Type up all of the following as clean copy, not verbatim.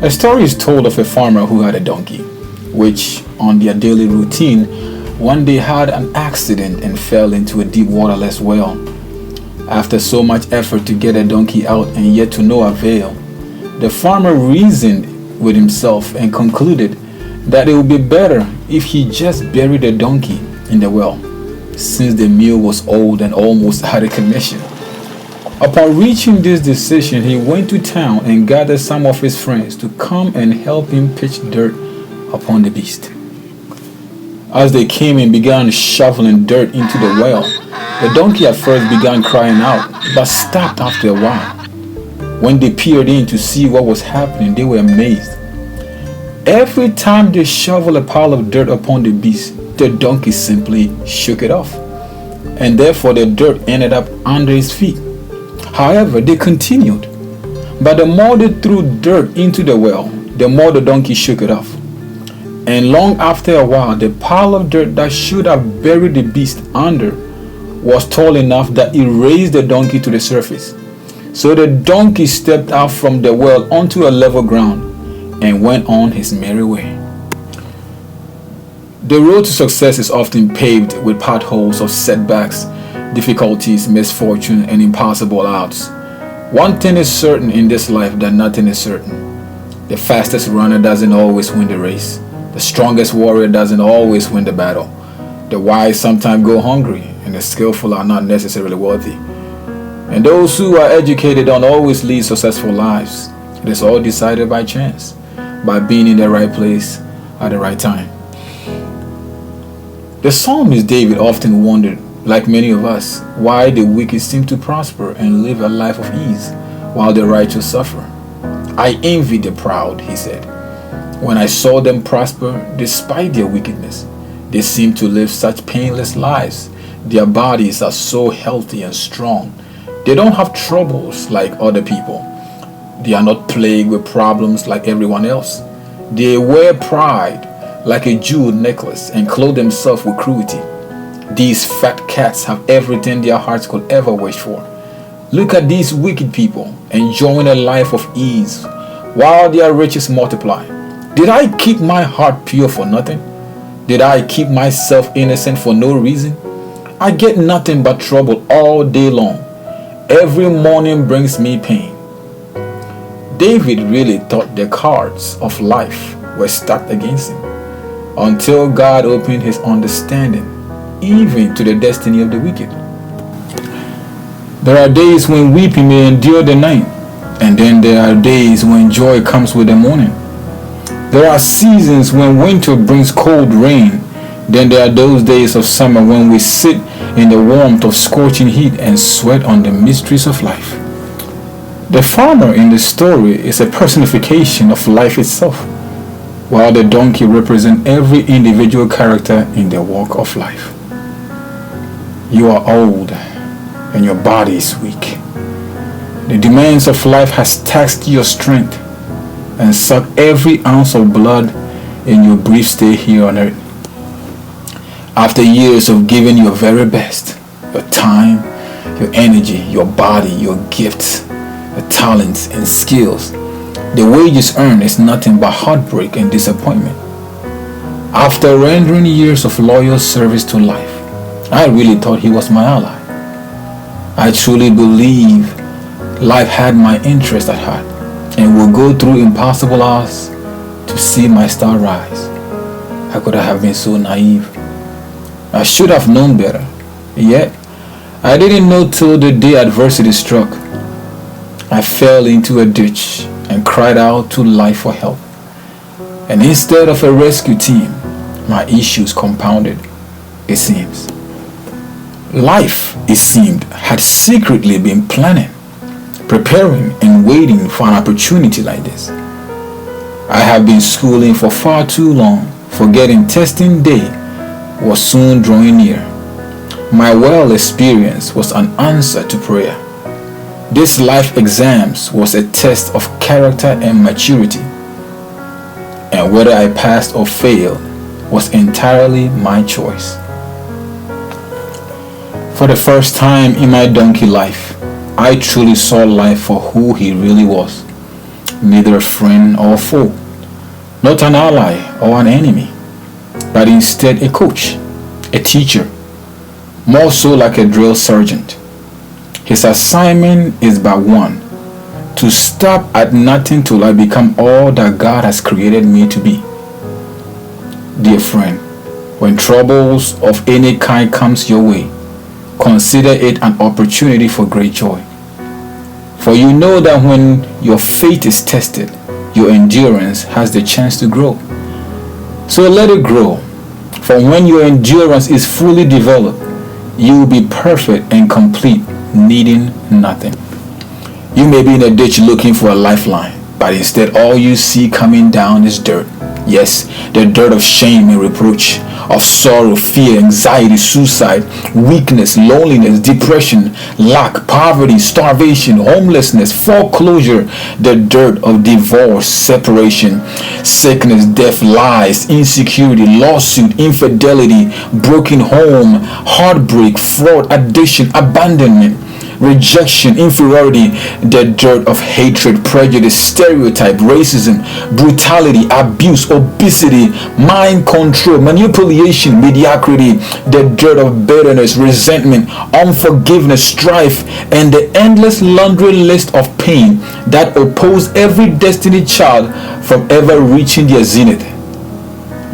A story is told of a farmer who had a donkey, which, on their daily routine, one day had an accident and fell into a deep waterless well. After so much effort to get a donkey out and yet to no avail, the farmer reasoned with himself and concluded that it would be better if he just buried the donkey in the well, since the mule was old and almost out of commission. Upon reaching this decision, he went to town and gathered some of his friends to come and help him pitch dirt upon the beast. As they came and began shoveling dirt into the well, the donkey at first began crying out, but stopped after a while. When they peered in to see what was happening, they were amazed. Every time they shoveled a pile of dirt upon the beast, the donkey simply shook it off, and therefore the dirt ended up under his feet. However, they continued, but the more they threw dirt into the well, the more the donkey shook it off. And long after a while, the pile of dirt that should have buried the beast under was tall enough that it raised the donkey to the surface. So the donkey stepped out from the well onto a level ground and went on his merry way. The road to success is often paved with potholes of setbacks, difficulties, misfortune, and impossible odds. One thing is certain in this life, that nothing is certain. The fastest runner doesn't always win the race. The strongest warrior doesn't always win the battle. The wise sometimes go hungry, and the skillful are not necessarily worthy. And those who are educated don't always lead successful lives. It is all decided by chance, by being in the right place at the right time. The psalmist David often wondered, like many of us, why the wicked seem to prosper and live a life of ease, while the righteous suffer. I envy the proud, he said. When I saw them prosper despite their wickedness, they seem to live such painless lives. Their bodies are so healthy and strong. They don't have troubles like other people. They are not plagued with problems like everyone else. They wear pride like a jeweled necklace and clothe themselves with cruelty. These fat cats have everything their hearts could ever wish for. Look at these wicked people enjoying a life of ease while their riches multiply. Did I keep my heart pure for nothing? Did I keep myself innocent for no reason? I get nothing but trouble all day long. Every morning brings me pain. David really thought the cards of life were stacked against him, until God opened his understanding, even to the destiny of the wicked. There are days when weeping may endure the night, and then there are days when joy comes with the morning. There are seasons when winter brings cold rain. Then there are those days of summer when we sit in the warmth of scorching heat and sweat on the mysteries of life. The farmer in the story is a personification of life itself, while the donkey represents every individual character in the walk of life. You are old and your body is weak. The demands of life has taxed your strength and sucked every ounce of blood in your brief stay here on earth. After years of giving your very best, your time, your energy, your body, your gifts, your talents and skills, the wages earned is nothing but heartbreak and disappointment. After rendering years of loyal service to life, I really thought he was my ally. I truly believe life had my interest at heart and will go through impossible odds to see my star rise. How could I have been so naive? I should have known better. Yet, I didn't know till the day adversity struck. I fell into a ditch and cried out to life for help. And instead of a rescue team, my issues compounded, it seems. Life, it seemed, had secretly been planning, preparing and waiting for an opportunity like this. I have been schooling for far too long, forgetting testing day was soon drawing near. My well experience was an answer to prayer. This life exams was a test of character and maturity, and whether I passed or failed was entirely my choice. For the first time in my donkey life, I truly saw life for who he really was. neither a friend or foe, not an ally or an enemy, but instead a coach, a teacher, more so like a drill sergeant. His assignment is but one: to stop at nothing till I become all that God has created me to be. Dear friend, when troubles of any kind comes your way, consider it an opportunity for great joy. For you know that when your faith is tested, your endurance has the chance to grow. So let it grow. For when your endurance is fully developed, you will be perfect and complete, needing nothing. You may be in a ditch looking for a lifeline, but instead all you see coming down is dirt. Yes, the dirt of shame and reproach, of sorrow, fear, anxiety, suicide, weakness, loneliness, depression, lack, poverty, starvation, homelessness, foreclosure, the dirt of divorce, separation, sickness, death, lies, insecurity, lawsuit, infidelity, broken home, heartbreak, fraud, addiction, abandonment, rejection, inferiority, the dirt of hatred, prejudice, stereotype, racism, brutality, abuse, obesity, mind control, manipulation, mediocrity, the dirt of bitterness, resentment, unforgiveness, strife, and the endless laundry list of pain that oppose every destiny child from ever reaching their zenith.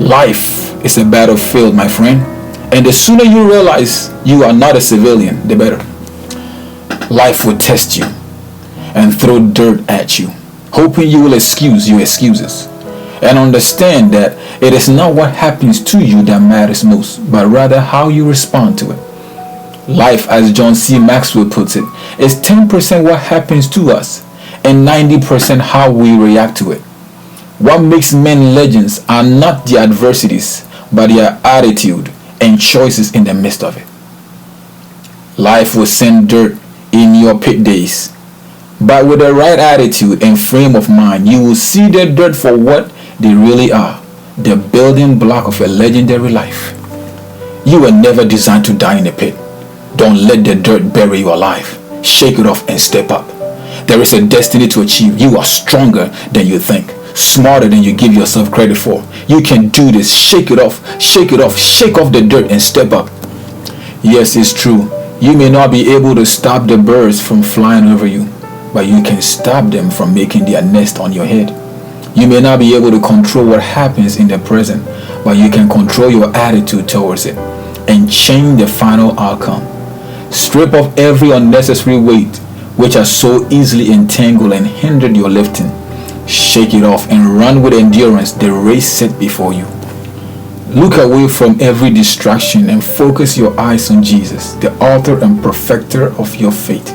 Life is a battlefield, my friend, and the sooner you realize you are not a civilian, the better. Life will test you and throw dirt at you, hoping you will excuse your excuses and understand that it is not what happens to you that matters most, but rather how you respond to it. Life, as John C. Maxwell puts it, is 10% what happens to us and 90% how we react to it. What makes men legends are not their adversities, but their attitude and choices in the midst of it. Life will send dirt in your pit days, but with the right attitude and frame of mind, you will see the dirt for what they really are, the building block of a legendary life. You were never designed to die in a pit. Don't let the dirt bury you alive. Shake it off and step up. There is a destiny to achieve. You are stronger than you think, smarter than you give yourself credit for. You can do this. Shake it off, shake it off, shake off the dirt and step up. Yes, it's true. You may not be able to stop the birds from flying over you, but you can stop them from making their nest on your head. You may not be able to control what happens in the present, but you can control your attitude towards it and change the final outcome. Strip off every unnecessary weight which has so easily entangled and hindered your lifting. Shake it off and run with endurance the race set before you. Look away from every distraction and focus your eyes on Jesus, the author and perfecter of your faith.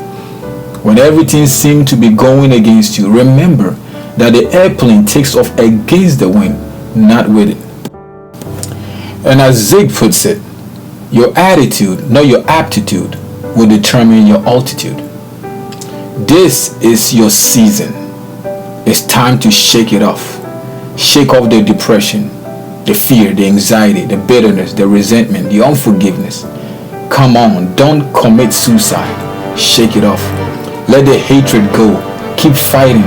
When everything seems to be going against you, remember that the airplane takes off against the wind, not with it. And as Zig puts it, your attitude, not your aptitude, will determine your altitude. This is your season. It's time to shake it off. Shake off the depression, the fear, the anxiety, the bitterness, the resentment, the unforgiveness. Come on, don't commit suicide. Shake it off. Let the hatred go. Keep fighting.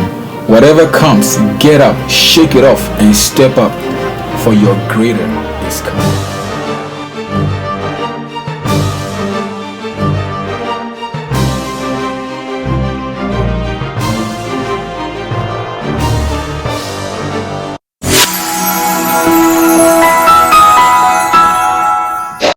Whatever comes, get up, shake it off, and step up, for your greater is coming.